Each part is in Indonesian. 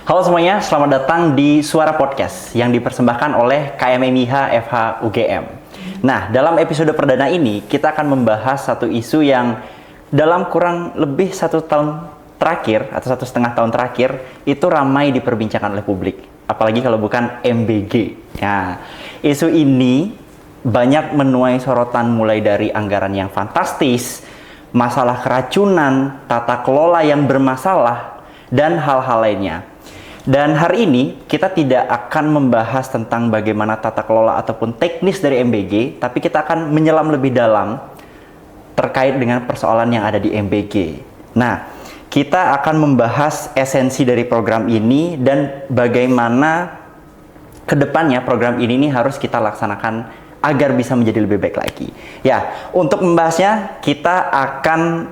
Halo semuanya, selamat datang di Suara Podcast yang dipersembahkan oleh KMMIH FH UGM. Nah, dalam episode perdana ini kita akan membahas satu isu yang dalam kurang lebih 1 tahun terakhir atau 1,5 tahun terakhir itu ramai diperbincangkan oleh publik, apalagi kalau bukan MBG. Nah, isu ini banyak menuai sorotan mulai dari anggaran yang fantastis, masalah keracunan, tata kelola yang bermasalah, dan hal-hal lainnya. Dan hari ini kita tidak akan membahas tentang bagaimana tata kelola ataupun teknis dari MBG, tapi kita akan menyelam lebih dalam terkait dengan persoalan yang ada di MBG. Nah, kita akan membahas esensi dari program ini dan bagaimana kedepannya program ini harus kita laksanakan agar bisa menjadi lebih baik lagi. Ya, untuk membahasnya kita akan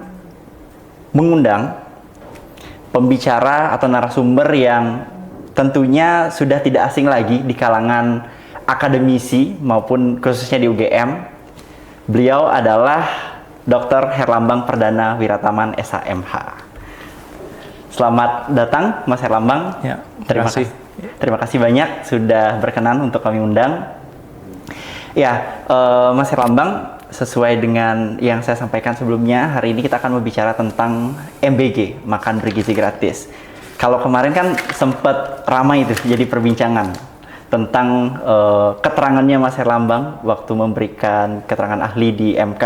mengundang pembicara atau narasumber yang tentunya sudah tidak asing lagi di kalangan akademisi maupun khususnya di UGM. Beliau adalah Dr. Herlambang Perdana Wirataman SHMH. Selamat datang Mas Herlambang. Ya, terima kasih. Terima kasih banyak sudah berkenan untuk kami undang. Ya, Mas Herlambang, sesuai dengan yang saya sampaikan sebelumnya, hari ini kita akan berbicara tentang MBG, makan bergizi gratis. Kalau kemarin kan sempat ramai itu jadi perbincangan tentang keterangannya Mas Herlambang waktu memberikan keterangan ahli di MK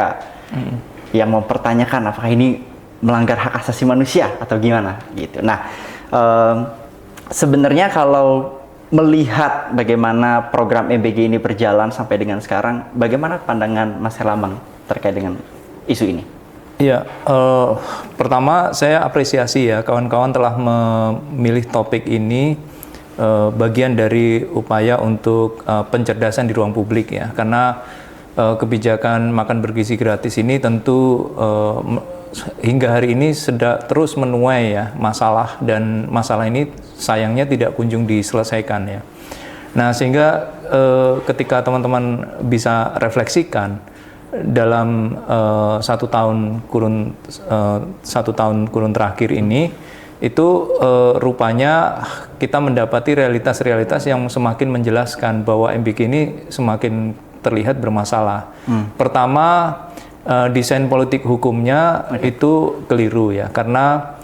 yang mempertanyakan apakah ini melanggar hak asasi manusia atau gimana gitu. Nah, sebenarnya kalau melihat bagaimana program MBG ini berjalan sampai dengan sekarang, bagaimana pandangan Mas Herlambang terkait dengan isu ini? Iya, pertama saya apresiasi ya kawan-kawan telah memilih topik ini bagian dari upaya untuk pencerdasan di ruang publik ya, karena kebijakan makan bergizi gratis ini tentu hingga hari ini terus menuai ya masalah, dan masalah ini sayangnya tidak kunjung diselesaikan ya. Nah, sehingga ketika teman-teman bisa refleksikan dalam 1 tahun kurun terakhir ini, itu rupanya kita mendapati realitas-realitas yang semakin menjelaskan bahwa MBG ini semakin terlihat bermasalah. Pertama, desain politik hukumnya itu keliru ya, karena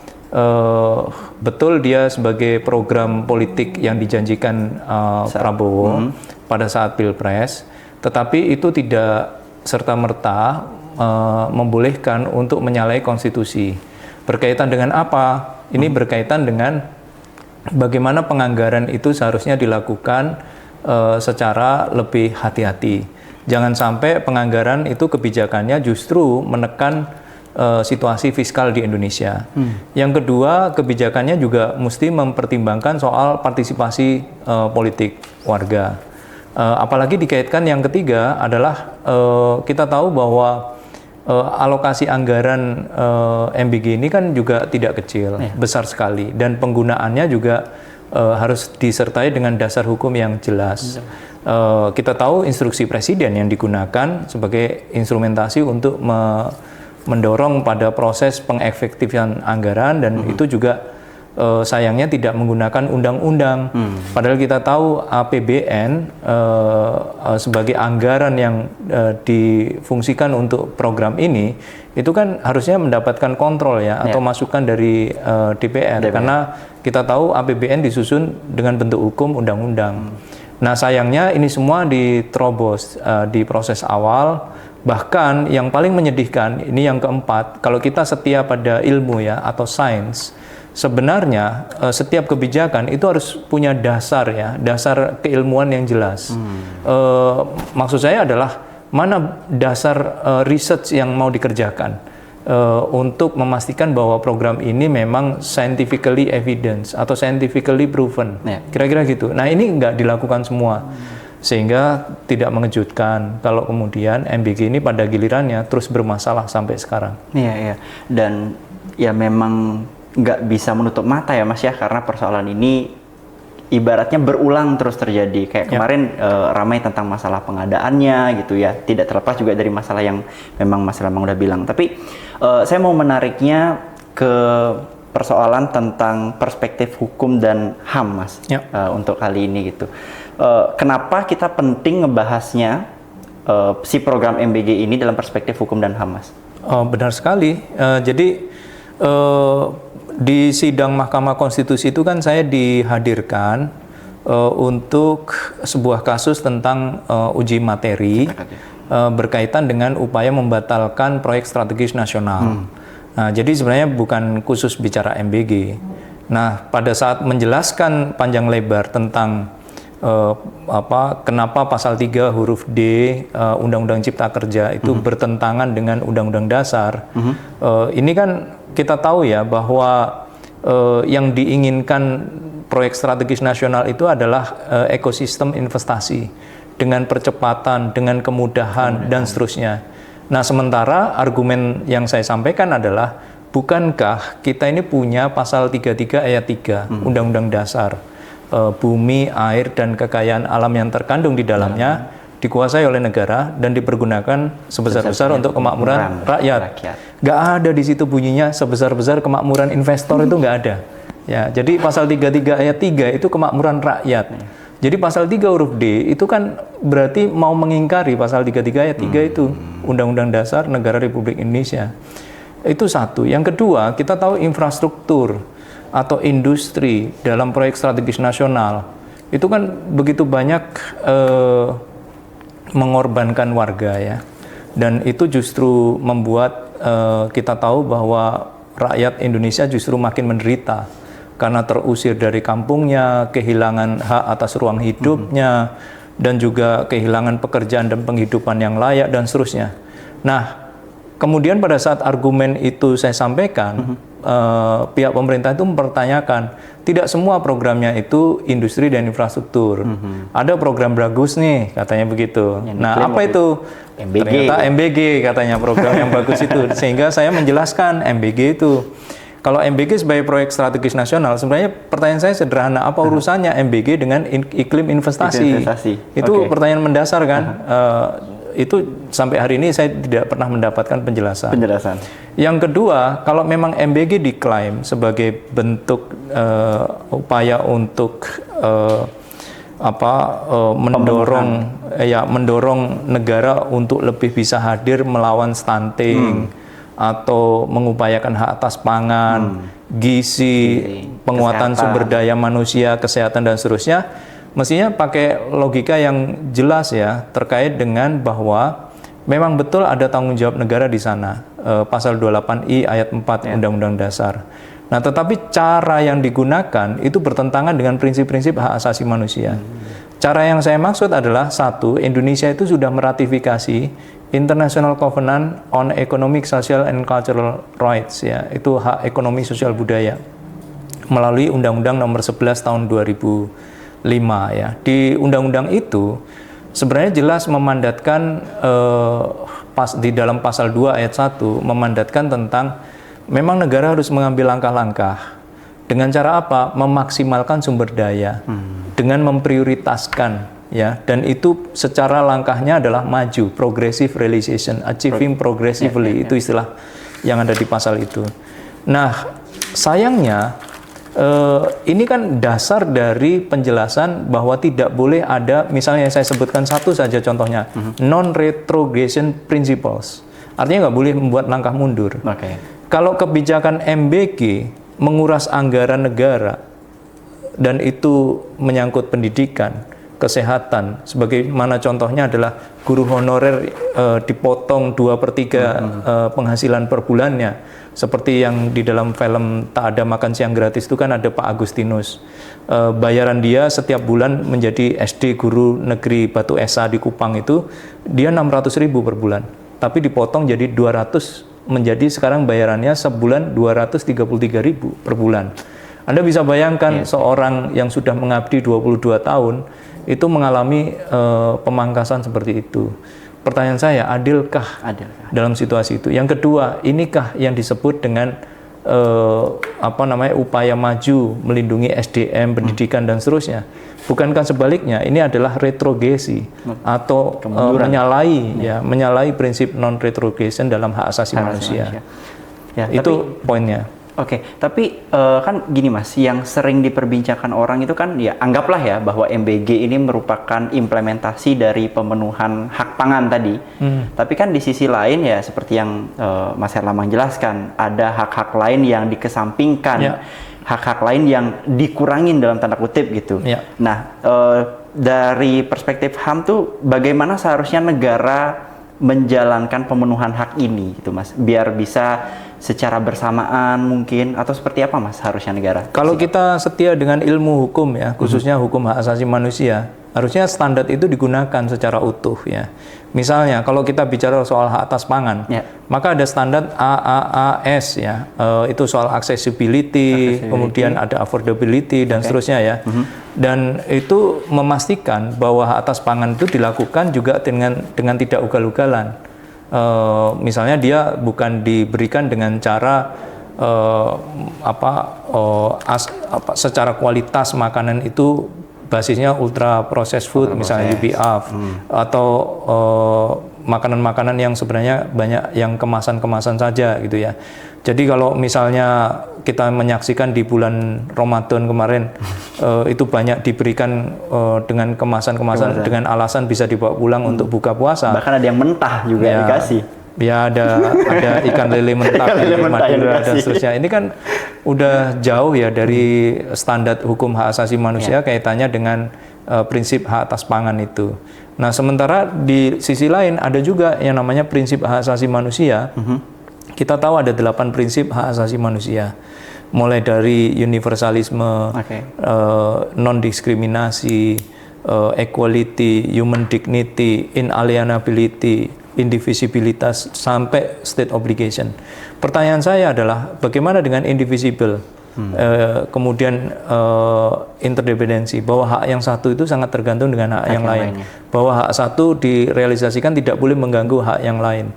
betul dia sebagai program politik yang dijanjikan Prabowo pada saat Pilpres, tetapi itu tidak serta-merta membolehkan untuk menyalahi konstitusi. Berkaitan dengan apa? Ini berkaitan dengan bagaimana penganggaran itu seharusnya dilakukan secara lebih hati-hati. Jangan sampai penganggaran itu kebijakannya justru menekan situasi fiskal di Indonesia. Yang kedua, kebijakannya juga mesti mempertimbangkan soal partisipasi politik warga. Apalagi dikaitkan yang ketiga adalah kita tahu bahwa alokasi anggaran MBG ini kan juga tidak kecil, besar sekali, dan penggunaannya juga harus disertai dengan dasar hukum yang jelas. Kita tahu instruksi presiden yang digunakan sebagai instrumentasi untuk mendorong pada proses pengefektifan anggaran, dan itu juga sayangnya tidak menggunakan undang-undang. Padahal kita tahu APBN sebagai anggaran yang difungsikan untuk program ini, itu kan harusnya mendapatkan kontrol ya, atau masukan dari DPR. Karena kita tahu APBN disusun dengan bentuk hukum undang-undang. Nah, sayangnya ini semua diterobos di proses awal. Bahkan yang paling menyedihkan, ini yang keempat, kalau kita setia pada ilmu ya atau sains, sebenarnya setiap kebijakan itu harus punya dasar ya, dasar keilmuan yang jelas. Maksud saya adalah mana dasar research yang mau dikerjakan untuk memastikan bahwa program ini memang scientifically evidence atau scientifically proven, kira-kira gitu. Nah, ini nggak dilakukan semua, sehingga tidak mengejutkan kalau kemudian MBG ini pada gilirannya terus bermasalah sampai sekarang. Iya. Dan ya memang nggak bisa menutup mata ya Mas ya, karena persoalan ini ibaratnya berulang terus terjadi. Kayak kemarin ramai tentang masalah pengadaannya gitu ya, tidak terlepas juga dari masalah yang memang Mas Herlambang udah bilang. Tapi saya mau menariknya ke persoalan tentang perspektif hukum dan HAM, Mas. Ya. Untuk kali ini gitu. Kenapa kita penting ngebahasnya si program MBG ini dalam perspektif hukum dan HAM, Mas? Benar sekali. Jadi di sidang Mahkamah Konstitusi itu kan saya dihadirkan untuk sebuah kasus tentang uji materi berkaitan dengan upaya membatalkan proyek strategis nasional. Nah, jadi sebenarnya bukan khusus bicara MBG. Nah, pada saat menjelaskan panjang lebar tentang kenapa pasal 3 huruf D Undang-Undang Cipta Kerja itu bertentangan dengan Undang-Undang Dasar, ini kan kita tahu ya bahwa yang diinginkan proyek strategis nasional itu adalah ekosistem investasi dengan percepatan, dengan kemudahan dan seterusnya. Nah, sementara argumen yang saya sampaikan adalah bukankah kita ini punya pasal 33 ayat 3 Undang-Undang Dasar, bumi, air, dan kekayaan alam yang terkandung di dalamnya dikuasai oleh negara dan dipergunakan sebesar-besar untuk kemakmuran rakyat. Nggak ada di situ bunyinya sebesar-besar kemakmuran investor, itu nggak ada. Ya, jadi pasal 33 ayat 3 itu kemakmuran rakyat. Jadi pasal 3 huruf D itu kan berarti mau mengingkari pasal 33 ayat 3 itu Undang-Undang Dasar Negara Republik Indonesia. Itu satu. Yang kedua, kita tahu infrastruktur atau industri dalam proyek strategis nasional itu kan begitu banyak mengorbankan warga ya. Dan itu justru membuat kita tahu bahwa rakyat Indonesia justru makin menderita karena terusir dari kampungnya, kehilangan hak atas ruang hidupnya, dan juga kehilangan pekerjaan dan penghidupan yang layak, dan seterusnya. Nah, kemudian pada saat argumen itu saya sampaikan, pihak pemerintah itu mempertanyakan, tidak semua programnya itu industri dan infrastruktur. Ada program bagus nih, katanya begitu. Nah, apa itu? MBG. Ternyata MBG katanya program yang bagus itu. Sehingga saya menjelaskan MBG itu. Kalau MBG sebagai proyek strategis nasional, sebenarnya pertanyaan saya sederhana, apa urusannya MBG dengan iklim investasi? Itu pertanyaan mendasar kan? Itu sampai hari ini saya tidak pernah mendapatkan penjelasan. Yang kedua, kalau memang MBG diklaim sebagai bentuk upaya untuk mendorong negara untuk lebih bisa hadir melawan stunting, atau mengupayakan hak atas pangan, gizi, penguatan sumber daya manusia, kesehatan, dan seterusnya, mestinya pakai logika yang jelas ya, terkait dengan bahwa memang betul ada tanggung jawab negara di sana, pasal 28I ayat 4 Undang-Undang Dasar. Nah, tetapi cara yang digunakan itu bertentangan dengan prinsip-prinsip hak asasi manusia. Cara yang saya maksud adalah, satu, Indonesia itu sudah meratifikasi International Covenant on Economic, Social, and Cultural Rights, ya, itu hak ekonomi, sosial, budaya, melalui Undang-Undang Nomor 11 Tahun 2005, ya. Di undang-undang itu sebenarnya jelas memandatkan di dalam pasal 2 ayat 1 memandatkan tentang memang negara harus mengambil langkah-langkah dengan cara apa? Memaksimalkan sumber daya dengan memprioritaskan, ya, dan itu secara langkahnya adalah maju, progressive realization, achieving progressively, itu istilah yang ada di pasal itu. Nah, sayangnya ini kan dasar dari penjelasan bahwa tidak boleh ada, misalnya saya sebutkan satu saja contohnya, non-retrogression principles, artinya nggak boleh membuat langkah mundur. Kalau kebijakan MBG menguras anggaran negara dan itu menyangkut pendidikan, kesehatan, sebagaimana contohnya adalah guru honorer dipotong 2/3 penghasilan per bulannya, seperti yang di dalam film Tak Ada Makan Siang Gratis itu kan ada Pak Agustinus, bayaran dia setiap bulan menjadi SD guru negeri Batu Esa di Kupang itu dia 600.000 per bulan, tapi dipotong jadi 200, menjadi sekarang bayarannya sebulan 233.000 per bulan. Anda bisa bayangkan seorang yang sudah mengabdi 22 tahun itu mengalami pemangkasan seperti itu. Pertanyaan saya, adilkah dalam situasi itu? Yang kedua, inikah yang disebut dengan upaya maju, melindungi SDM, pendidikan, dan seterusnya? Bukankah sebaliknya, ini adalah retrogresi atau menyalahi prinsip non-retrogression dalam hak asasi manusia. Itu poinnya. Oke, tapi kan gini Mas, yang sering diperbincangkan orang itu kan ya anggaplah ya bahwa MBG ini merupakan implementasi dari pemenuhan hak pangan tadi. Tapi kan di sisi lain ya seperti yang Mas Herlambang jelaskan, ada hak-hak lain yang dikesampingkan, hak-hak lain yang dikurangin dalam tanda kutip gitu. Nah, dari perspektif HAM tuh bagaimana seharusnya negara menjalankan pemenuhan hak ini gitu Mas, biar bisa secara bersamaan mungkin, atau seperti apa Mas harusnya negara? Kalau kita setia dengan ilmu hukum ya, khususnya hukum hak asasi manusia, harusnya standar itu digunakan secara utuh ya. Misalnya kalau kita bicara soal hak atas pangan, maka ada standar AAAS ya, itu soal accessibility, kemudian ada affordability dan seterusnya ya. Dan itu memastikan bahwa hak atas pangan itu dilakukan juga dengan tidak ugal-ugalan. Misalnya dia bukan diberikan dengan cara secara kualitas makanan itu basisnya ultra processed food, misalnya UBF, atau makanan-makanan yang sebenarnya banyak yang kemasan-kemasan saja gitu ya. Jadi kalau misalnya kita menyaksikan di bulan Ramadan kemarin itu banyak diberikan dengan kemasan-kemasan dengan alasan bisa dibawa pulang untuk buka puasa. Bahkan ada yang mentah juga dikasih. Ya ada ikan lele mentah di Madura dan seterusnya. Ini kan udah jauh ya dari standar hukum hak asasi manusia kaitannya dengan prinsip hak atas pangan itu. Nah, sementara di sisi lain ada juga yang namanya prinsip hak asasi manusia. Kita tahu ada 8 prinsip hak asasi manusia. Mulai dari universalisme, non-diskriminasi, equality, human dignity, inalienability, indivisibilitas, sampai state obligation. Pertanyaan saya adalah bagaimana dengan indivisible? Kemudian interdependensi, bahwa hak yang satu itu sangat tergantung dengan hak yang lain. Bahwa hak satu direalisasikan tidak boleh mengganggu hak yang lain.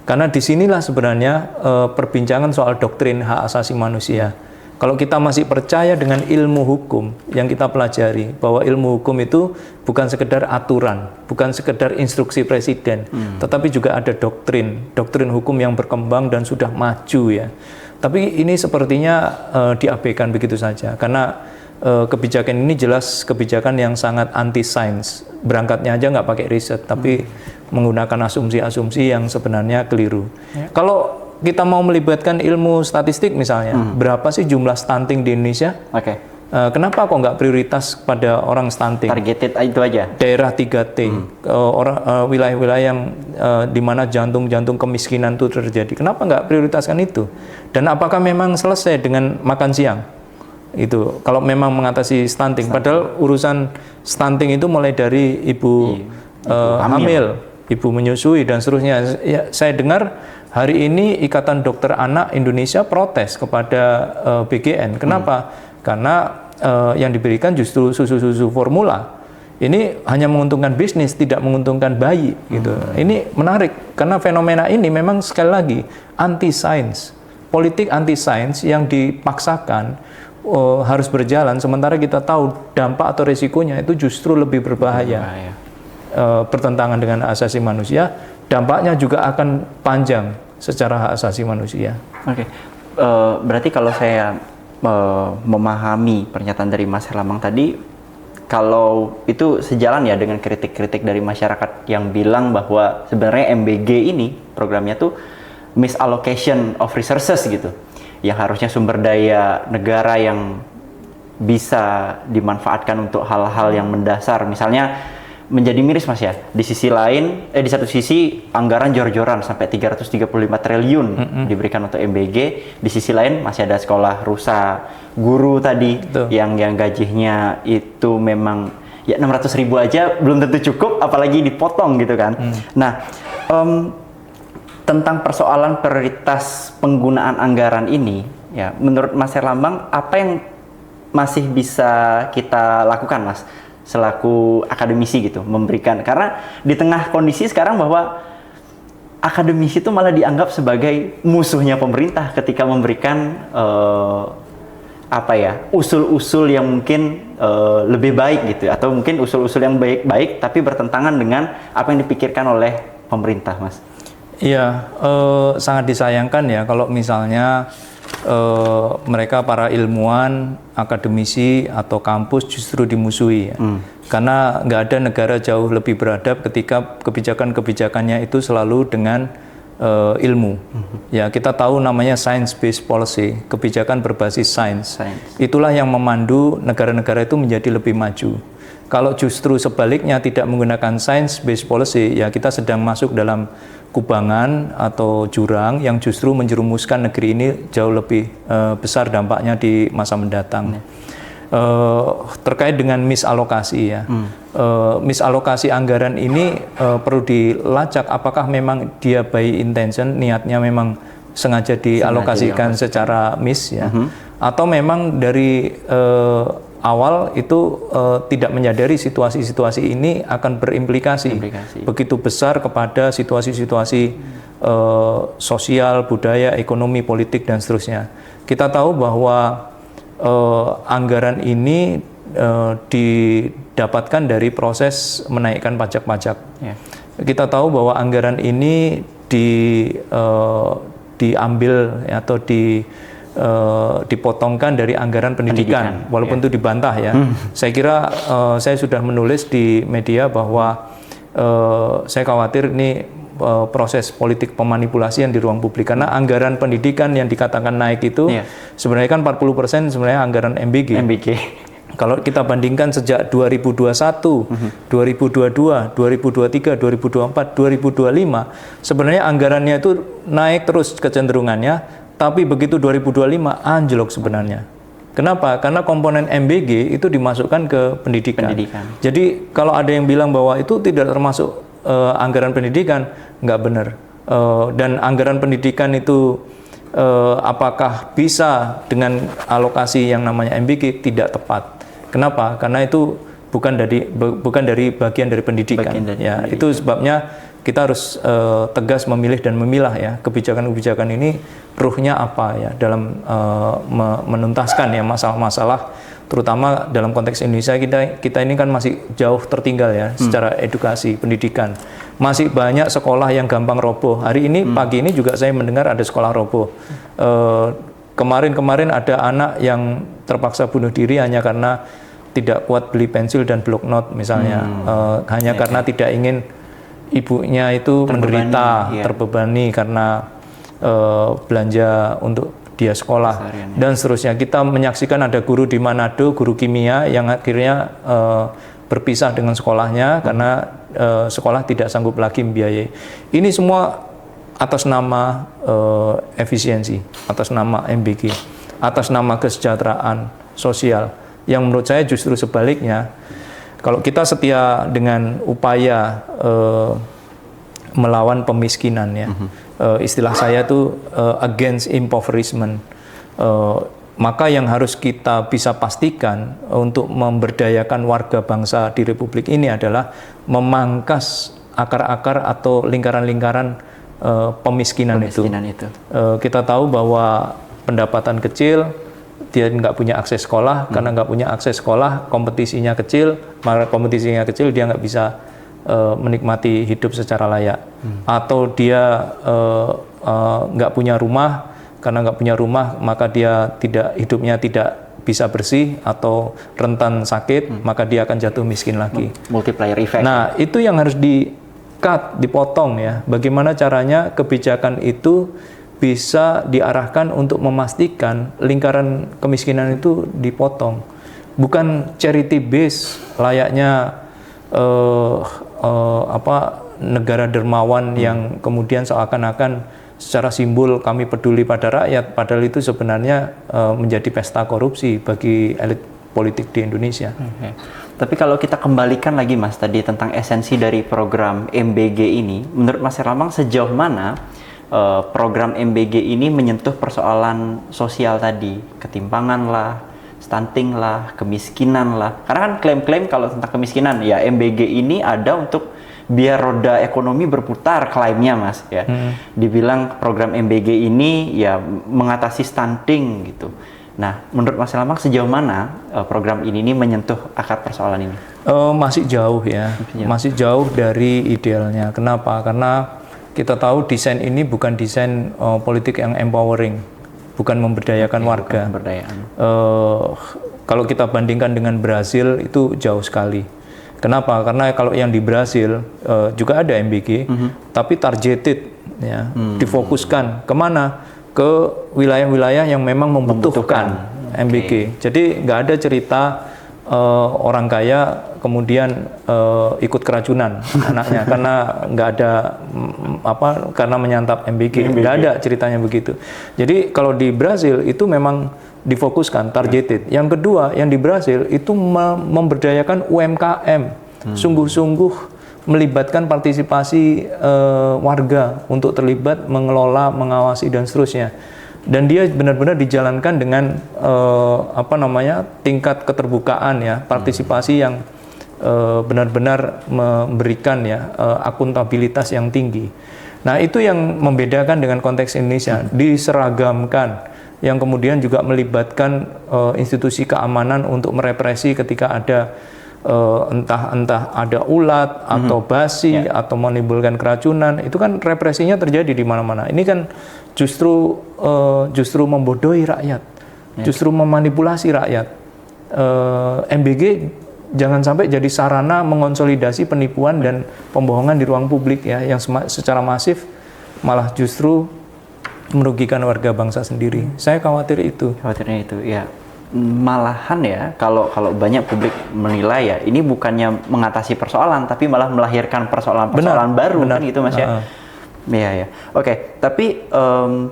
Karena disinilah sebenarnya perbincangan soal doktrin hak asasi manusia. Kalau kita masih percaya dengan ilmu hukum yang kita pelajari, bahwa ilmu hukum itu bukan sekedar aturan, bukan sekedar instruksi presiden, tetapi juga ada doktrin hukum yang berkembang dan sudah maju ya. Tapi ini sepertinya diabaikan begitu saja, karena kebijakan ini jelas kebijakan yang sangat anti-sains. Berangkatnya aja nggak pakai riset, tapi menggunakan asumsi-asumsi yang sebenarnya keliru. Kalau kita mau melibatkan ilmu statistik misalnya, berapa sih jumlah stunting di Indonesia? Kenapa kok nggak prioritas pada orang stunting? Targeted itu aja. Daerah 3T, wilayah-wilayah yang di mana jantung kemiskinan itu terjadi. Kenapa nggak prioritaskan itu? Dan apakah memang selesai dengan makan siang? Itu kalau memang mengatasi stunting. Padahal urusan stunting itu mulai dari ibu hamil, ibu menyusui dan seterusnya. Ya, saya dengar hari ini Ikatan Dokter Anak Indonesia protes kepada BGN. Kenapa? Karena yang diberikan justru susu-susu formula. Ini hanya menguntungkan bisnis, tidak menguntungkan bayi. Gitu. Ini menarik karena fenomena ini memang sekali lagi anti-sains. Politik anti-sains yang dipaksakan harus berjalan, sementara kita tahu dampak atau risikonya itu justru lebih berbahaya. Bertentangan dengan hak asasi manusia, dampaknya juga akan panjang secara hak asasi manusia. Berarti kalau saya memahami pernyataan dari Mas Herlambang tadi, kalau itu sejalan ya dengan kritik-kritik dari masyarakat yang bilang bahwa sebenarnya MBG ini programnya tuh misallocation of resources gitu, yang harusnya sumber daya negara yang bisa dimanfaatkan untuk hal-hal yang mendasar, misalnya menjadi miris Mas ya. Di sisi lain, di satu sisi anggaran jor-joran sampai 335 triliun diberikan untuk MBG. Di sisi lain masih ada sekolah rusa, guru tadi yang gajinya itu memang ya 600.000 aja belum tentu cukup, apalagi dipotong gitu kan. Nah, tentang persoalan prioritas penggunaan anggaran ini, ya menurut Mas Herlambang apa yang masih bisa kita lakukan Mas selaku akademisi gitu, memberikan, karena di tengah kondisi sekarang bahwa akademisi itu malah dianggap sebagai musuhnya pemerintah ketika memberikan usul-usul yang mungkin lebih baik gitu, atau mungkin usul-usul yang baik-baik tapi bertentangan dengan apa yang dipikirkan oleh pemerintah Mas. Iya, sangat disayangkan ya kalau misalnya mereka para ilmuwan, akademisi atau kampus justru dimusuhi ya. Karena nggak ada negara jauh lebih beradab ketika kebijakan-kebijakannya itu selalu dengan ilmu. Ya, kita tahu namanya science-based policy, kebijakan berbasis sains. Itulah yang memandu negara-negara itu menjadi lebih maju. Kalau justru sebaliknya tidak menggunakan science-based policy, ya kita sedang masuk dalam kubangan atau jurang yang justru menjerumuskan negeri ini jauh lebih besar dampaknya di masa mendatang. Terkait dengan misalokasi ya, misalokasi anggaran ini perlu dilacak apakah memang dia by intention, niatnya memang sengaja dialokasikan secara miss ya, atau memang dari awal itu tidak menyadari situasi-situasi ini akan berimplikasi begitu besar kepada situasi-situasi sosial, budaya, ekonomi, politik dan seterusnya. Kita tahu bahwa anggaran ini didapatkan dari proses menaikkan pajak-pajak. Kita tahu bahwa anggaran ini diambil atau dipotongkan dari anggaran pendidikan, walaupun itu dibantah ya. Saya kira saya sudah menulis di media bahwa saya khawatir ini proses politik pemanipulasian di ruang publik, karena anggaran pendidikan yang dikatakan naik itu sebenarnya kan 40% sebenarnya anggaran MBG. Kalau kita bandingkan sejak 2021, 2022, 2023, 2024, 2025, sebenarnya anggarannya itu naik terus kecenderungannya, tapi begitu 2025 anjlok sebenarnya. Kenapa? Karena komponen MBG itu dimasukkan ke pendidikan. Jadi kalau ada yang bilang bahwa itu tidak termasuk anggaran pendidikan, nggak benar. Dan anggaran pendidikan itu apakah bisa dengan alokasi yang namanya MBG? Tidak tepat. Kenapa? Karena itu bukan dari bagian dari pendidikan. Itu sebabnya kita harus tegas memilih dan memilah ya kebijakan-kebijakan ini ruhnya apa ya dalam menuntaskan ya masalah-masalah, terutama dalam konteks Indonesia. Kita ini kan masih jauh tertinggal ya secara edukasi pendidikan. Masih banyak sekolah yang gampang roboh. Hari ini pagi ini juga saya mendengar ada sekolah roboh. Kemarin ada anak yang terpaksa bunuh diri hanya karena tidak kuat beli pensil dan bloknot misalnya, hanya karena tidak ingin ibunya itu menderita, terbebani karena belanja untuk dia sekolah dan seterusnya. Kita menyaksikan ada guru di Manado, guru kimia yang akhirnya berpisah dengan sekolahnya karena sekolah tidak sanggup lagi membiayai. Ini semua atas nama efisiensi, atas nama MBG, atas nama kesejahteraan sosial. Yang menurut saya justru sebaliknya, kalau kita setia dengan upaya melawan pemiskinan ya, istilah saya itu against impoverishment, maka yang harus kita bisa pastikan untuk memberdayakan warga bangsa di Republik ini adalah memangkas akar-akar atau lingkaran-lingkaran pemiskinan itu. Kita tahu bahwa pendapatan kecil, dia nggak punya akses sekolah, karena nggak punya akses sekolah, kompetisinya kecil, maka kompetisinya kecil dia nggak bisa menikmati hidup secara layak. Atau dia nggak punya rumah, karena nggak punya rumah maka dia hidupnya tidak bisa bersih atau rentan sakit, maka dia akan jatuh miskin lagi. Multiplier effect. Nah, itu yang harus di-cut, dipotong ya. Bagaimana caranya kebijakan itu bisa diarahkan untuk memastikan lingkaran kemiskinan itu dipotong. Bukan charity base layaknya negara dermawan yang kemudian seakan-akan secara simbol kami peduli pada rakyat, padahal itu sebenarnya menjadi pesta korupsi bagi elit politik di Indonesia. Tapi kalau kita kembalikan lagi Mas tadi tentang esensi dari program MBG ini, menurut Mas Herlambang sejauh mana program MBG ini menyentuh persoalan sosial tadi, ketimpangan lah, stunting lah, kemiskinan lah. Karena kan klaim-klaim kalau tentang kemiskinan ya MBG ini ada untuk biar roda ekonomi berputar, klaimnya Mas ya. Dibilang program MBG ini ya mengatasi stunting gitu. Nah, menurut Mas Herlambang sejauh mana program ini menyentuh akar persoalan ini? Masih jauh ya, masih jauh dari idealnya. Kenapa? Karena kita tahu desain ini bukan desain politik yang empowering. bukan memberdayakan warga. Pemberdayaan. Kalau kita bandingkan dengan Brasil itu jauh sekali. Kenapa? Karena kalau yang di Brasil juga ada MBG, tapi targeted, ya, difokuskan kemana? Ke wilayah-wilayah yang memang membutuhkan MBG. Jadi nggak ada cerita orang kaya kemudian ikut keracunan anaknya karena nggak ada karena menyantap MBG. Nggak ada ceritanya begitu. Jadi kalau di Brasil itu memang difokuskan, targeted. Yang kedua, yang di Brasil itu memberdayakan UMKM, sungguh-sungguh melibatkan partisipasi warga untuk terlibat mengelola, mengawasi dan seterusnya. Dan dia benar-benar dijalankan dengan tingkat keterbukaan, ya, partisipasi yang benar-benar memberikan, ya, akuntabilitas yang tinggi. Nah, itu yang membedakan dengan konteks Indonesia, diseragamkan, yang kemudian juga melibatkan institusi keamanan untuk merepresi ketika ada entah ada ulat atau basi atau menimbulkan keracunan. Itu kan represinya terjadi di mana-mana. Ini kan justru membodohi rakyat, justru memanipulasi rakyat. MBG jangan sampai jadi sarana mengonsolidasi penipuan dan pembohongan di ruang publik, ya, yang secara masif malah justru merugikan warga bangsa sendiri. Saya khawatir itu. Khawatirnya itu, ya. Malahan, ya, kalau banyak publik menilai, ya, ini bukannya mengatasi persoalan, tapi malah melahirkan persoalan baru, kan gitu, Mas, ya. Iya, ya. Oke, tapi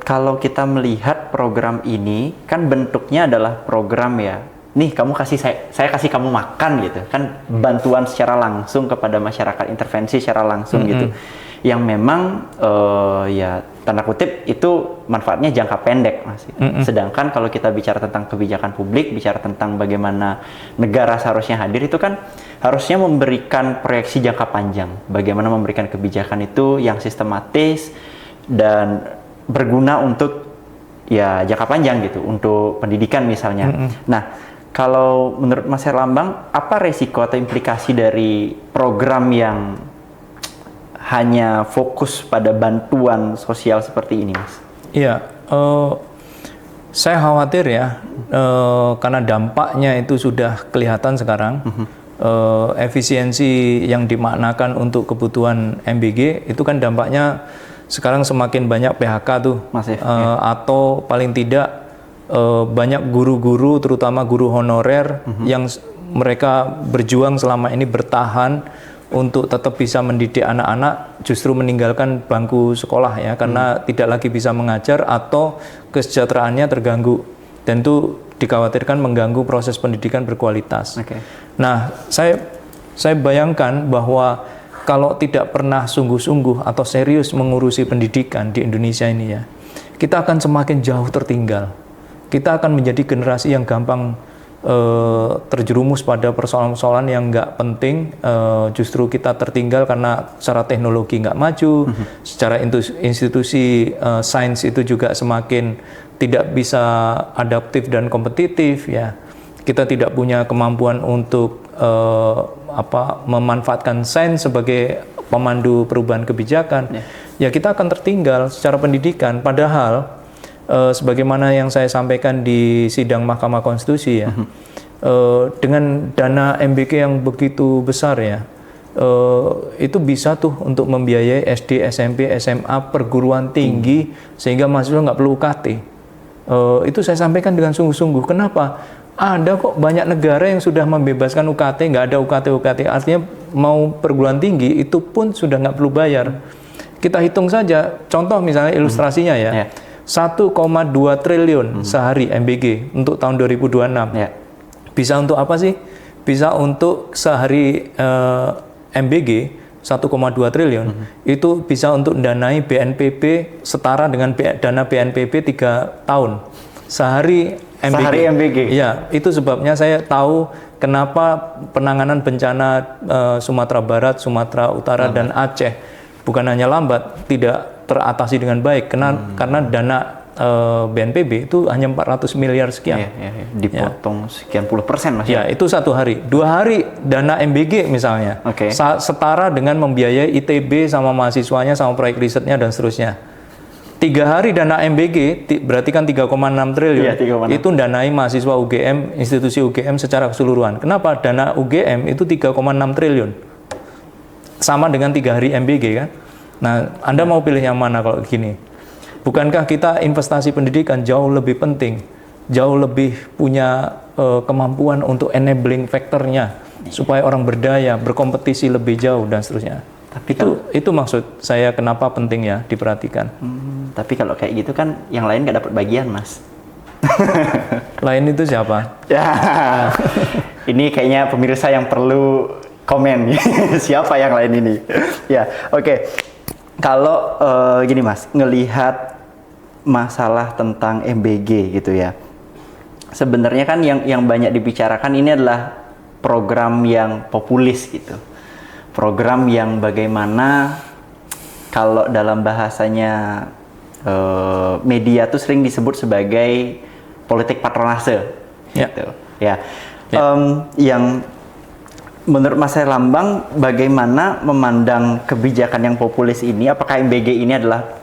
kalau kita melihat program ini, kan bentuknya adalah program, ya. Nih, kamu kasih saya kasih kamu makan, gitu. Kan bantuan secara langsung kepada masyarakat, intervensi secara langsung, gitu. Yang memang ya tanda kutip itu manfaatnya jangka pendek, Mas. Sedangkan kalau kita bicara tentang kebijakan publik, bicara tentang bagaimana negara seharusnya hadir, itu kan harusnya memberikan proyeksi jangka panjang. Bagaimana memberikan kebijakan itu yang sistematis dan berguna untuk, ya, jangka panjang, gitu, untuk pendidikan misalnya. Nah, kalau menurut Mas Herlambang, apa resiko atau implikasi dari program yang hanya fokus pada bantuan sosial seperti ini, Mas? Iya, saya khawatir, ya, karena dampaknya itu sudah kelihatan sekarang. Efisiensi yang dimaknakan untuk kebutuhan MBG itu kan dampaknya sekarang semakin banyak PHK tuh, Masif, atau paling tidak banyak guru-guru, terutama guru honorer yang mereka berjuang selama ini bertahan untuk tetap bisa mendidik anak-anak, justru meninggalkan bangku sekolah, ya, karena tidak lagi bisa mengajar atau kesejahteraannya terganggu, dan itu dikhawatirkan mengganggu proses pendidikan berkualitas. Nah, saya bayangkan bahwa kalau tidak pernah sungguh-sungguh atau serius mengurusi pendidikan di Indonesia ini, ya, kita akan semakin jauh tertinggal. Kita akan menjadi generasi yang gampang terjerumus pada persoalan-persoalan yang nggak penting. Justru kita tertinggal karena secara teknologi nggak maju, secara institusi sains itu juga semakin tidak bisa adaptif dan kompetitif, ya. Kita tidak punya kemampuan untuk memanfaatkan sains sebagai pemandu perubahan kebijakan. Ya, kita akan tertinggal secara pendidikan. Padahal sebagaimana yang saya sampaikan di sidang Mahkamah Konstitusi, ya, dengan dana MBK yang begitu besar, ya, itu bisa tuh untuk membiayai SD, SMP, SMA, perguruan tinggi, sehingga mahasiswa nggak perlu UKT. Itu saya sampaikan dengan sungguh-sungguh. Kenapa? Ada kok banyak negara yang sudah membebaskan UKT, nggak ada UKT, artinya mau perguruan tinggi itu pun sudah nggak perlu bayar. Kita hitung saja, contoh misalnya ilustrasinya, ya. 1,2 triliun sehari MBG untuk tahun 2026. Bisa untuk apa sih? Bisa untuk sehari MBG 1,2 triliun itu bisa untuk danai BNPB setara dengan dana BNPB 3 tahun. Sehari MBG. Sehari MBG. Ya, itu sebabnya saya tahu kenapa penanganan bencana Sumatera Barat, Sumatera Utara, dan Aceh bukan hanya lambat, tidak teratasi dengan baik, karena dana BNPB itu hanya 400 miliar sekian. Dipotong sekian puluh %, Mas. Ya, itu 1 hari. 2 hari dana MBG misalnya, setara dengan membiayai ITB sama mahasiswanya, sama proyek risetnya dan seterusnya. 3 hari dana MBG berarti kan 3,6 triliun. Iya, 3,6. Itu danai mahasiswa UGM, institusi UGM secara keseluruhan. Kenapa? Dana UGM itu 3,6 triliun. Sama dengan 3 hari MBG kan. Nah, Anda mau pilih yang mana kalau gini? Bukankah kita investasi pendidikan jauh lebih penting, jauh lebih punya kemampuan untuk enabling faktornya supaya orang berdaya, berkompetisi lebih jauh dan seterusnya. Tapi itu maksud saya kenapa penting ya diperhatikan. Tapi kalau kayak gitu kan yang lain nggak dapat bagian, Mas. Lain itu siapa? Ya, ini kayaknya pemirsa yang perlu komen. Siapa yang lain ini? Ya, oke. Kalau gini Mas, ngelihat masalah tentang MBG gitu ya. Sebenarnya kan yang banyak dibicarakan ini adalah program yang populis gitu. Program yang bagaimana kalau dalam bahasanya media tuh sering disebut sebagai politik patronase, gitu. Ya. Yang menurut Mas Herlambang, bagaimana memandang kebijakan yang populis ini? Apakah MBG ini adalah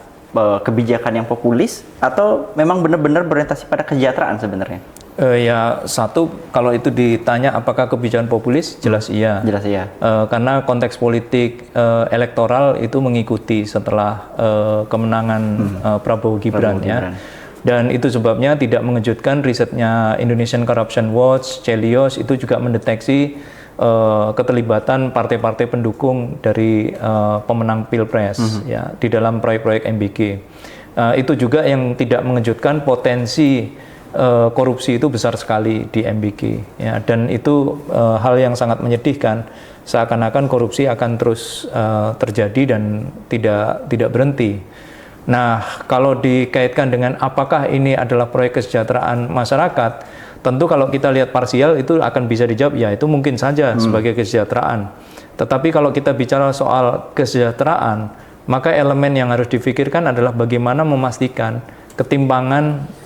kebijakan yang populis atau memang benar-benar berorientasi pada kesejahteraan sebenarnya? Ya, satu, kalau itu ditanya apakah kebijakan populis, jelas iya. Jelas iya. Karena konteks politik elektoral itu mengikuti setelah kemenangan Prabowo Gibran ya. Dan itu sebabnya tidak mengejutkan risetnya Indonesian Corruption Watch, Celios itu juga mendeteksi keterlibatan partai-partai pendukung dari pemenang Pilpres ya di dalam proyek-proyek MBG. Itu juga yang tidak mengejutkan, potensi korupsi itu besar sekali di MBG ya, dan itu hal yang sangat menyedihkan, seakan-akan korupsi akan terus terjadi dan tidak berhenti. Nah, kalau dikaitkan dengan apakah ini adalah proyek kesejahteraan masyarakat, tentu kalau kita lihat parsial itu akan bisa dijawab ya itu mungkin saja sebagai kesejahteraan. Tetapi kalau kita bicara soal kesejahteraan, maka elemen yang harus difikirkan adalah bagaimana memastikan ketimpangan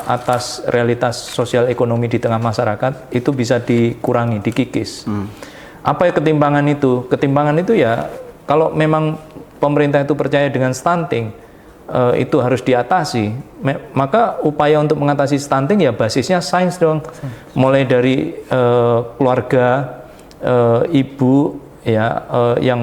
atas realitas sosial ekonomi di tengah masyarakat itu bisa dikurangi, dikikis. Apa ya ketimpangan itu? Ketimpangan itu ya kalau memang pemerintah itu percaya dengan stunting, itu harus diatasi. Maka upaya untuk mengatasi stunting ya basisnya sains dong. Mulai dari keluarga, ibu ya yang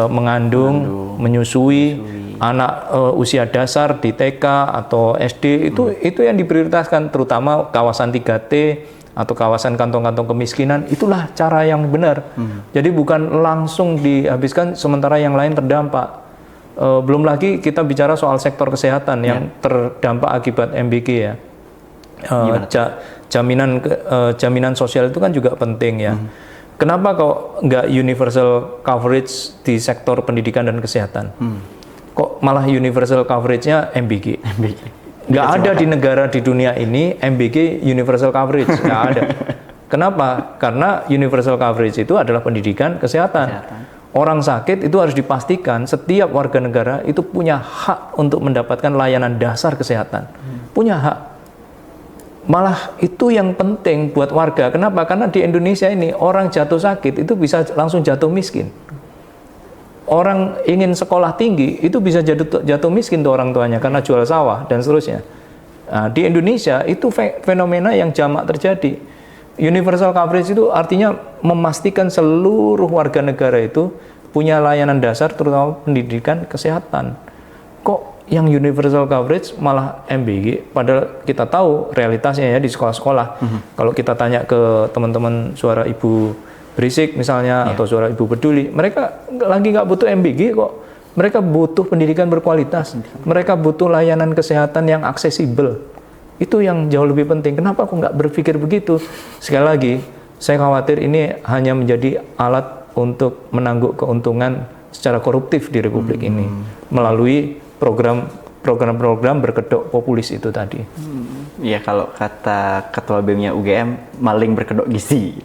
mengandung, menyusui anak usia dasar di TK atau SD itu yang diprioritaskan, terutama kawasan 3T atau kawasan kantong-kantong kemiskinan. Itulah cara yang benar. Jadi bukan langsung dihabiskan sementara yang lain terdampak. Belum lagi kita bicara soal sektor kesehatan yang terdampak akibat MBG ya. Jaminan sosial itu kan juga penting ya. Kenapa kok nggak universal coverage di sektor pendidikan dan kesehatan? Kok malah universal coverage-nya MBG? Nggak ada di negara di dunia ini MBG universal coverage, nggak ada. Kenapa? Karena universal coverage itu adalah pendidikan, kesehatan. Orang sakit itu harus dipastikan setiap warga negara itu punya hak untuk mendapatkan layanan dasar kesehatan. Punya hak. Malah itu yang penting buat warga. Kenapa? Karena di Indonesia ini orang jatuh sakit itu bisa langsung jatuh miskin. Orang ingin sekolah tinggi itu bisa jatuh miskin tuh orang tuanya karena jual sawah dan seterusnya. Nah, di Indonesia itu fenomena yang jamak terjadi. Universal coverage itu artinya memastikan seluruh warga negara itu punya layanan dasar terutama pendidikan, kesehatan. Kok yang universal coverage malah MBG? Padahal kita tahu realitasnya ya di sekolah-sekolah. Kalau kita tanya ke teman-teman Suara Ibu Berisik misalnya atau Suara Ibu Peduli, mereka lagi nggak butuh MBG kok. Mereka butuh pendidikan berkualitas. Mereka butuh layanan kesehatan yang aksesibel. Itu yang jauh lebih penting. Kenapa aku nggak berpikir begitu? Sekali lagi, saya khawatir ini hanya menjadi alat untuk menangguk keuntungan secara koruptif di Republik ini melalui program-program berkedok populis itu tadi. Iya, kalau kata ketua BEM-nya UGM, maling berkedok gizi.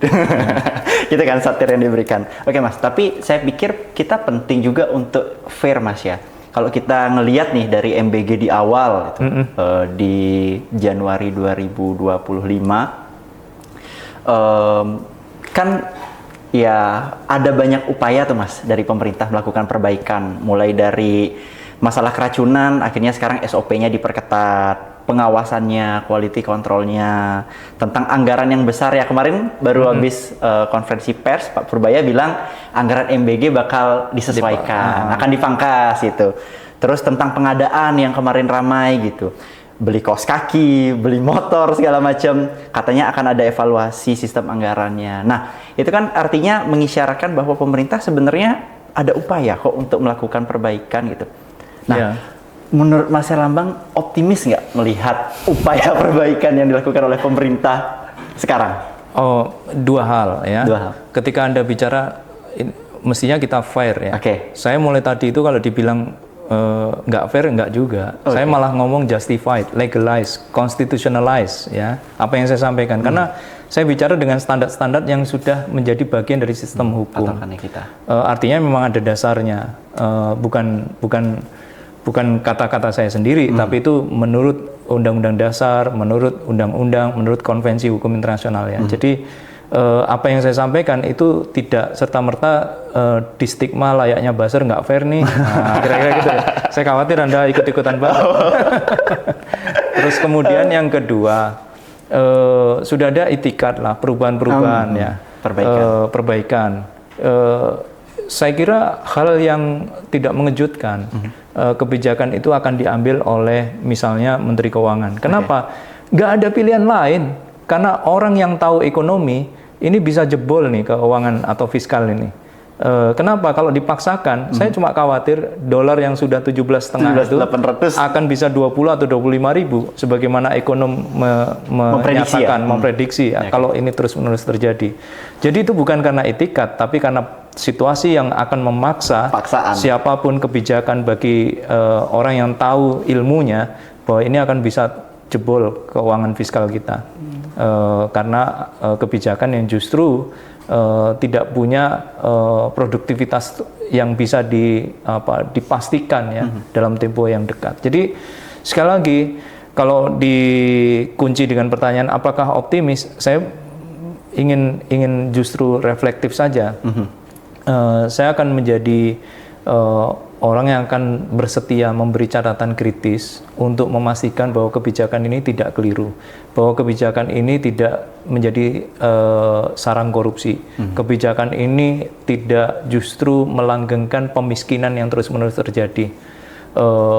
Gitu kan satir yang diberikan. Oke Mas, tapi saya pikir kita penting juga untuk fair Mas ya. Kalau kita ngelihat nih dari MBG di awal itu, di Januari 2025, kan ya ada banyak upaya tuh Mas dari pemerintah melakukan perbaikan, mulai dari masalah keracunan, akhirnya sekarang SOP-nya diperketat, pengawasannya, quality control-nya, tentang anggaran yang besar ya. Kemarin baru habis konferensi pers, Pak Purbaya bilang anggaran MBG bakal disesuaikan, akan dipangkas gitu. Terus tentang pengadaan yang kemarin ramai gitu, beli kaos kaki, beli motor segala macam, katanya akan ada evaluasi sistem anggarannya. Nah, itu kan artinya mengisyaratkan bahwa pemerintah sebenarnya ada upaya kok untuk melakukan perbaikan gitu. Nah, menurut Mas Herlambang optimis nggak melihat upaya perbaikan yang dilakukan oleh pemerintah sekarang? Oh, dua hal ya. Dua hal. Ketika Anda bicara, mestinya kita fair ya. Oke. Saya mulai tadi itu kalau dibilang nggak fair, nggak juga. Saya malah ngomong justified, legalized, constitutionalized ya. Apa yang saya sampaikan. Karena saya bicara dengan standar-standar yang sudah menjadi bagian dari sistem hukum. Patokannya kita. Artinya memang ada dasarnya. Bukan kata-kata saya sendiri, tapi itu menurut Undang-Undang Dasar, menurut Undang-Undang, menurut Konvensi Hukum Internasional ya. Jadi apa yang saya sampaikan itu tidak serta-merta di stigma layaknya buzzer nggak fair nih. Nah, kira-kira gitu ya. Saya khawatir Anda ikut-ikutan banget. Terus kemudian yang kedua, sudah ada itikat lah, perubahan-perubahan ya. Perbaikan. Saya kira hal yang tidak mengejutkan. Kebijakan itu akan diambil oleh misalnya Menteri Keuangan. Kenapa? Nggak ada pilihan lain. Karena orang yang tahu ekonomi ini bisa jebol nih keuangan atau fiskal ini. Kenapa? Kalau dipaksakan, saya cuma khawatir dolar yang sudah 17,5 itu akan bisa 20 atau 25 ribu, sebagaimana ekonom menyatakan, memprediksi ya, kalau ini terus-menerus terjadi. Jadi itu bukan karena itikat, tapi karena situasi yang akan memaksa siapapun kebijakan bagi orang yang tahu ilmunya bahwa ini akan bisa jebol keuangan fiskal kita. Karena kebijakan yang justru tidak punya produktivitas yang bisa dipastikan ya dalam tempo yang dekat. Jadi sekali lagi kalau dikunci dengan pertanyaan apakah optimis, saya ingin justru reflektif saja. Saya akan menjadi orang yang akan bersetia memberi catatan kritis untuk memastikan bahwa kebijakan ini tidak keliru, bahwa kebijakan ini tidak menjadi sarang korupsi, kebijakan ini tidak justru melanggengkan pemiskinan yang terus-menerus terjadi.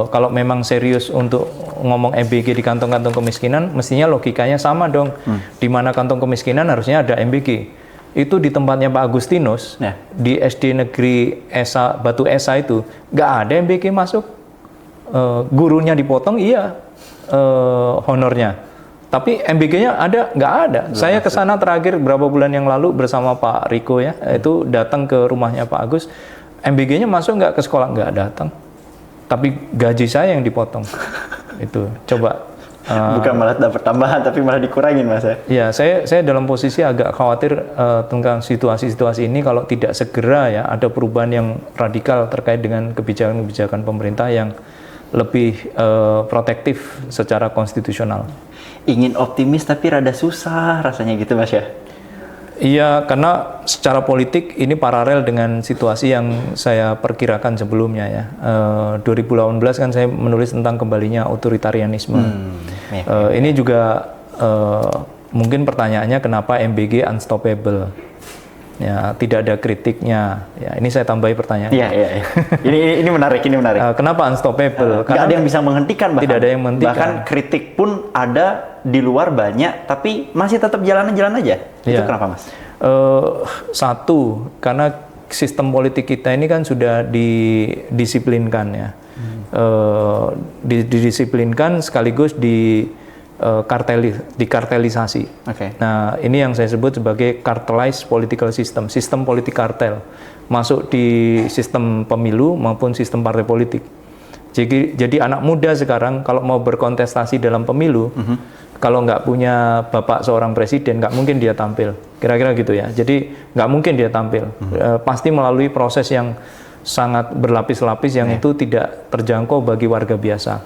Kalau memang serius untuk ngomong MBG di kantong-kantong kemiskinan, mestinya logikanya sama dong. Di mana kantong kemiskinan harusnya ada MBG. Itu di tempatnya Pak Agustinus, di SD Negeri Batu Esa itu, nggak ada MBG masuk. Gurunya dipotong, iya, honornya. Tapi MBG-nya ada? Nggak ada. Saya ke sana terakhir beberapa bulan yang lalu bersama Pak Riko ya, itu datang ke rumahnya Pak Agus. MBG-nya masuk nggak ke sekolah? Nggak datang. Tapi gaji saya yang dipotong. Itu, coba. Bukan malah dapat tambahan, tapi malah dikurangin, Mas ya? Ya, saya dalam posisi agak khawatir tentang situasi-situasi ini kalau tidak segera ya ada perubahan yang radikal terkait dengan kebijakan-kebijakan pemerintah yang lebih protektif secara konstitusional. Ingin optimis tapi rada susah rasanya gitu, Mas ya? Iya, karena secara politik ini paralel dengan situasi yang saya perkirakan sebelumnya ya. 2018 kan saya menulis tentang kembalinya otoritarianisme. Ini juga mungkin pertanyaannya kenapa MBG unstoppable? Ya, tidak ada kritiknya. Ya, ini saya tambahi pertanyaan. Iya. Ini menarik. Kenapa unstoppable? Karena ada yang bisa menghentikan, tidak ada yang menghentikan. Bahkan kritik pun ada di luar banyak, tapi masih tetap jalan aja. Itu kenapa, Mas? Satu, karena sistem politik kita ini kan sudah didisiplinkan ya. Didisiplinkan sekaligus dikartelisasi. Nah, ini yang saya sebut sebagai cartelized political system, sistem politik kartel, masuk di sistem pemilu maupun sistem partai politik. Jadi anak muda sekarang kalau mau berkontestasi dalam pemilu, kalau nggak punya bapak seorang presiden, nggak mungkin dia tampil. Kira-kira gitu ya. Jadi nggak mungkin dia tampil. Pasti melalui proses yang sangat berlapis-lapis yang itu tidak terjangkau bagi warga biasa.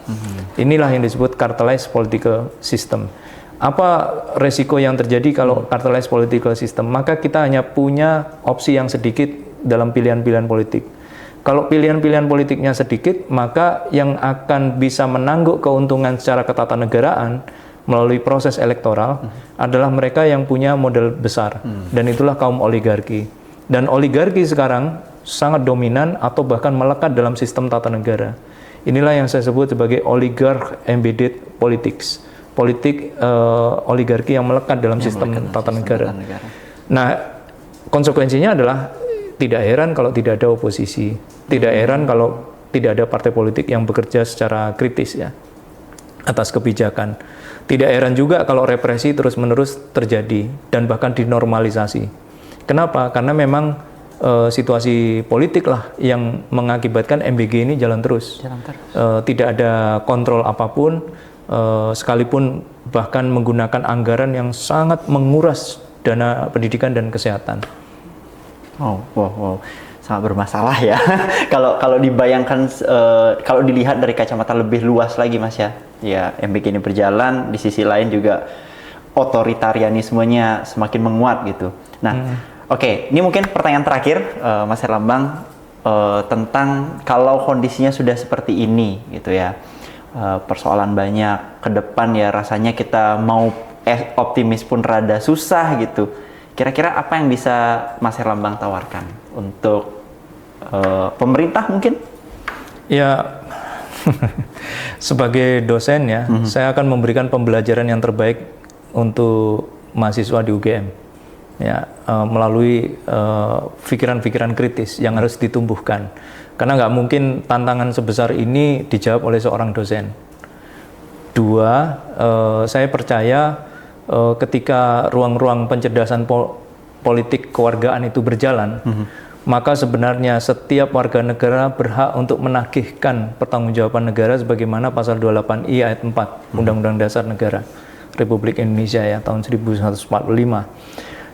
Inilah yang disebut cartelized political system. Apa resiko yang terjadi kalau cartelized political system? Maka kita hanya punya opsi yang sedikit dalam pilihan-pilihan politik. Kalau pilihan-pilihan politiknya sedikit, maka yang akan bisa menangguk keuntungan secara ketatanegaraan melalui proses elektoral adalah mereka yang punya modal besar, dan itulah kaum oligarki. Dan oligarki sekarang sangat dominan atau bahkan melekat dalam sistem tata negara. Inilah yang saya sebut sebagai oligarch embedded politics, politik oligarki yang melekat dalam sistem tata negara. Nah, konsekuensinya adalah tidak heran kalau tidak ada oposisi, tidak heran kalau tidak ada partai politik yang bekerja secara kritis ya atas kebijakan. Tidak heran juga kalau represi terus-menerus terjadi dan bahkan dinormalisasi. Kenapa? Karena memang situasi politik lah yang mengakibatkan MBG ini jalan terus. Tidak ada kontrol apapun, sekalipun bahkan menggunakan anggaran yang sangat menguras dana pendidikan dan kesehatan. Wow. Sangat bermasalah ya. Kalau dibayangkan, kalau dilihat dari kacamata lebih luas lagi Mas ya. Ya, MBG ini berjalan, di sisi lain juga otoritarianismenya semakin menguat gitu. Nah, oke, ini mungkin pertanyaan terakhir Mas Herlambang, tentang kalau kondisinya sudah seperti ini gitu ya. Persoalan banyak ke depan ya, rasanya kita mau optimis pun rada susah gitu. Kira-kira apa yang bisa Mas Herlambang tawarkan untuk pemerintah mungkin? Ya, sebagai dosen ya, saya akan memberikan pembelajaran yang terbaik untuk mahasiswa di UGM. Ya, melalui pikiran-pikiran kritis yang harus ditumbuhkan. Karena nggak mungkin tantangan sebesar ini dijawab oleh seorang dosen. Dua, saya percaya ketika ruang-ruang pencerdasan politik kewargaan itu berjalan, maka sebenarnya setiap warga negara berhak untuk menagihkan pertanggungjawaban negara sebagaimana pasal 28I ayat 4 Undang-Undang Dasar Negara Republik Indonesia ya tahun 1945.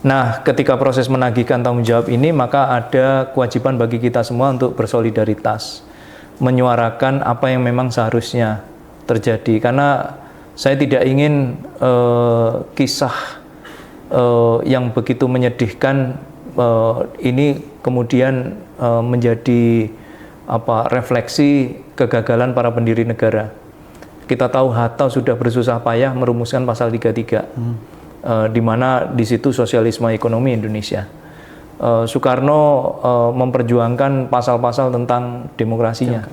Nah, ketika proses menagihkan tanggung jawab ini, maka ada kewajiban bagi kita semua untuk bersolidaritas, menyuarakan apa yang memang seharusnya terjadi. Karena saya tidak ingin kisah yang begitu menyedihkan ini kemudian menjadi refleksi kegagalan para pendiri negara. Kita tahu Hatta sudah bersusah payah merumuskan pasal 33, di mana di situ sosialisme ekonomi Indonesia. Soekarno memperjuangkan pasal-pasal tentang demokrasinya.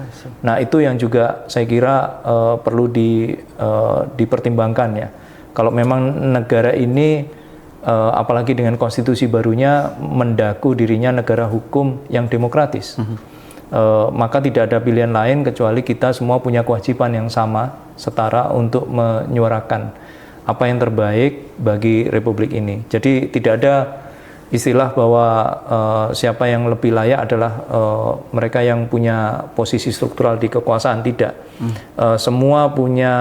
Nah, itu yang juga saya kira perlu dipertimbangkan ya. Kalau memang negara ini apalagi dengan konstitusi barunya mendaku dirinya negara hukum yang demokratis, maka tidak ada pilihan lain kecuali kita semua punya kewajiban yang sama, setara untuk menyuarakan apa yang terbaik bagi Republik ini. Jadi tidak ada istilah bahwa siapa yang lebih layak adalah mereka yang punya posisi struktural di kekuasaan, tidak. Semua punya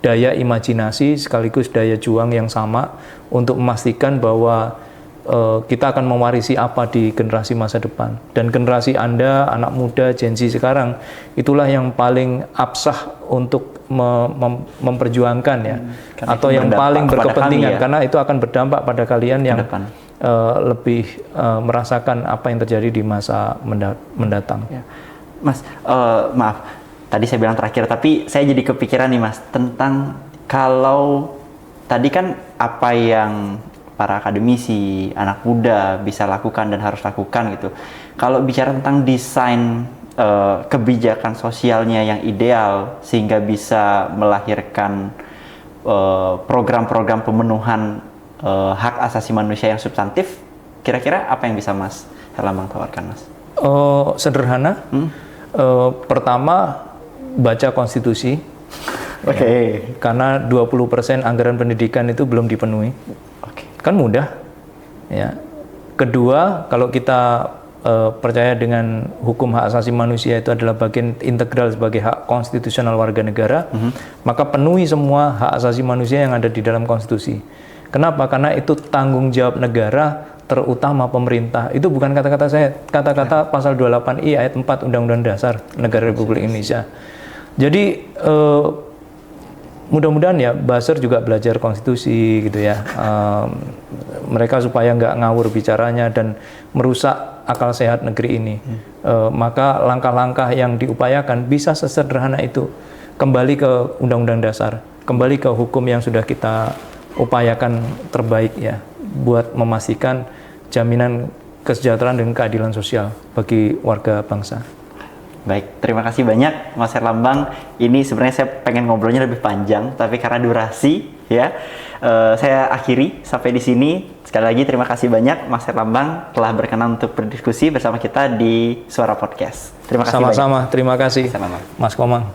daya imajinasi sekaligus daya juang yang sama untuk memastikan bahwa kita akan mewarisi apa di generasi masa depan. Dan generasi Anda, anak muda, Gen Z sekarang, itulah yang paling absah untuk memperjuangkan ya, atau yang paling berkepentingan, karena itu akan berdampak pada kalian yang lebih merasakan apa yang terjadi di masa mendatang. Ya. Mas, maaf, tadi saya bilang terakhir, tapi saya jadi kepikiran nih Mas, tentang kalau tadi kan apa yang para akademisi, anak muda bisa lakukan dan harus lakukan gitu. Kalau bicara tentang desain kebijakan sosialnya yang ideal sehingga bisa melahirkan program-program pemenuhan hak asasi manusia yang substantif, kira-kira apa yang bisa Mas Herlambang tawarkan, Mas? Sederhana. Pertama, baca konstitusi. Oke. Karena 20% anggaran pendidikan itu belum dipenuhi. Kan mudah ya. Kedua, kalau kita percaya dengan hukum hak asasi manusia itu adalah bagian integral sebagai hak konstitusional warga negara, maka penuhi semua hak asasi manusia yang ada di dalam konstitusi. Kenapa? Karena itu tanggung jawab negara, terutama pemerintah. Itu bukan kata-kata saya, kata-kata pasal 28I ayat 4 Undang-Undang Dasar Negara Republik Indonesia. Jadi mudah-mudahan ya buzzer juga belajar konstitusi gitu ya, mereka supaya nggak ngawur bicaranya dan merusak akal sehat negeri ini. Maka langkah-langkah yang diupayakan bisa sesederhana itu. Kembali ke Undang-Undang Dasar, kembali ke hukum yang sudah kita upayakan terbaik ya, buat memastikan jaminan kesejahteraan dan keadilan sosial bagi warga bangsa. Baik, terima kasih banyak Mas Herlambang. Ini sebenarnya saya pengen ngobrolnya lebih panjang, tapi karena durasi ya, saya akhiri sampai di sini. Sekali lagi terima kasih banyak Mas Herlambang telah berkenan untuk berdiskusi bersama kita di Suara Podcast. Terima kasih Sama-sama, banyak. terima kasih Sama-sama. Mas Komang.